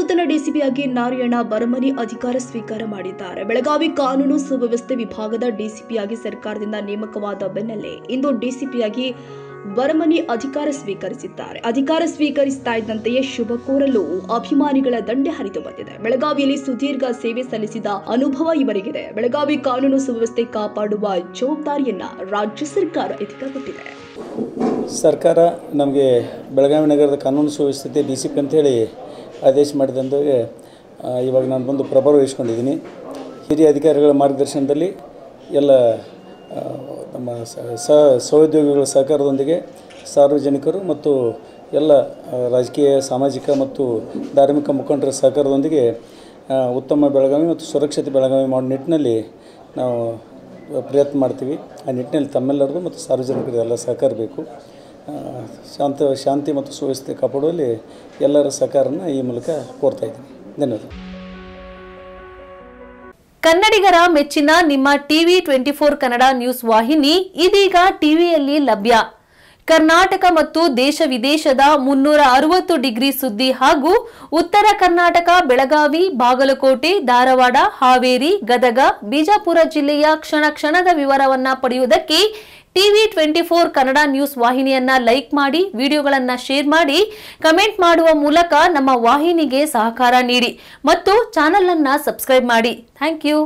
ನೂತನ ಡಿಸಿಪಿಯಾಗಿ ನಾರಾಯಣ ಬರಮನಿ ಅಧಿಕಾರ ಸ್ವೀಕಾರ ಮಾಡಿದ್ದಾರೆ. ಬೆಳಗಾವಿ ಕಾನೂನು ಸುವ್ಯವಸ್ಥೆ ವಿಭಾಗದ ಡಿಸಿಪಿಯಾಗಿ ಸರ್ಕಾರದಿಂದ ನೇಮಕವಾದ ಬೆನ್ನಲ್ಲೇ ಇಂದು ಡಿಸಿಪಿಯಾಗಿ ಬರಮನಿ ಅಧಿಕಾರ ಸ್ವೀಕರಿಸಿದ್ದಾರೆ. ಅಧಿಕಾರ ಸ್ವೀಕರಿಸ್ತಾ ಇದ್ದಂತೆಯೇ ಶುಭ ಕೋರಲು ಅಭಿಮಾನಿಗಳ ದಂಡೆ ಹರಿದು ಬಂದಿದೆ. ಬೆಳಗಾವಿಯಲ್ಲಿ ಸುದೀರ್ಘ ಸೇವೆ ಸಲ್ಲಿಸಿದ ಅನುಭವ ಇವರಿಗಿದೆ. ಬೆಳಗಾವಿ ಕಾನೂನು ಸುವ್ಯವಸ್ಥೆ ಕಾಪಾಡುವ ಜವಾಬ್ದಾರಿಯನ್ನ ರಾಜ್ಯ ಸರ್ಕಾರ ಇದಕ್ಕೆ ಕೊಟ್ಟಿದೆ. ಸರ್ಕಾರ ನಮಗೆ ಬೆಳಗಾವಿ ನಗರದ ಕಾನೂನು ಸುವ್ಯವಸ್ಥೆ ಡಿಸಿಪಿ ಅಂತ ಹೇಳಿ ಆದೇಶ ಮಾಡಿದಂಗೆ ಇವಾಗ ನಾನು ಬಂದು ಪ್ರಭಾರ ವಹಿಸ್ಕೊಂಡಿದ್ದೀನಿ. ಹಿರಿಯ ಅಧಿಕಾರಿಗಳ ಮಾರ್ಗದರ್ಶನದಲ್ಲಿ ಎಲ್ಲ ನಮ್ಮ ಸಹೋದ್ಯೋಗಿಗಳ ಸಹಕಾರದೊಂದಿಗೆ ಸಾರ್ವಜನಿಕರು ಮತ್ತು ಎಲ್ಲ ರಾಜಕೀಯ ಸಾಮಾಜಿಕ ಮತ್ತು ಧಾರ್ಮಿಕ ಮುಖಂಡರ ಸಹಕಾರದೊಂದಿಗೆ ಉತ್ತಮ ಬೆಳಗಾವಿ ಮತ್ತು ಸುರಕ್ಷಿತ ಬೆಳಗಾವಿ ಮಾಡೋ ನಿಟ್ಟಿನಲ್ಲಿ ನಾವು ಪ್ರಯತ್ನ ಮಾಡ್ತೀವಿ. ಆ ನಿಟ್ಟಿನಲ್ಲಿ ತಮ್ಮೆಲ್ಲರದು ಮತ್ತು ಸಾರ್ವಜನಿಕರಿಗೆಲ್ಲ ಸಹಕಾರ ಬೇಕು. ಶಾಂತಿ ಮತ್ತು ಸುವ್ಯವಸ್ಥೆ ಕಾಪಾಡುವಲ್ಲಿ ಎಲ್ಲರ ಸಹಕಾರನ ಈ ಮೂಲಕ ಕೋರ್ತಾ ಇದ್ದೀನಿ. ಧನ್ಯವಾದ. ಕನ್ನಡಿಗರ ಮೆಚ್ಚಿನ ನಿಮ್ಮ ಟಿವಿ 24 ಕನ್ನಡ ನ್ಯೂಸ್ ವಾಹಿನಿ ಇದೀಗ ಟಿವಿಯಲ್ಲಿ ಲಭ್ಯ. ಕರ್ನಾಟಕ ಮತ್ತು ದೇಶ ವಿದೇಶದ 360 ಡಿಗ್ರಿ ಸುದ್ದಿ ಹಾಗೂ ಉತ್ತರ ಕರ್ನಾಟಕ, ಬೆಳಗಾವಿ, ಬಾಗಲಕೋಟೆ, ಧಾರವಾಡ, ಹಾವೇರಿ, ಗದಗ, ಬಿಜಾಪುರ ಜಿಲ್ಲೆಯ ಕ್ಷಣ ಕ್ಷಣದ ವಿವರವನ್ನ ಪಡೆಯುವುದಕ್ಕೆ ಟಿವಿ 24 ಕನ್ನಡ ನ್ಯೂಸ್ ವಾಹಿನಿಯನ್ನ ಲೈಕ್ ಮಾಡಿ, ವಿಡಿಯೋಗಳನ್ನ ಶೇರ್ ಮಾಡಿ, ಕಮೆಂಟ್ ಮಾಡುವ ಮೂಲಕ ನಮ್ಮ ವಾಹಿನಿಗೆ ಸಹಕಾರ ನೀಡಿ ಮತ್ತು ಚಾನೆಲ್ ಅನ್ನ ಸಬ್ಸ್ಕ್ರೈಬ್ ಮಾಡಿ. Thank you.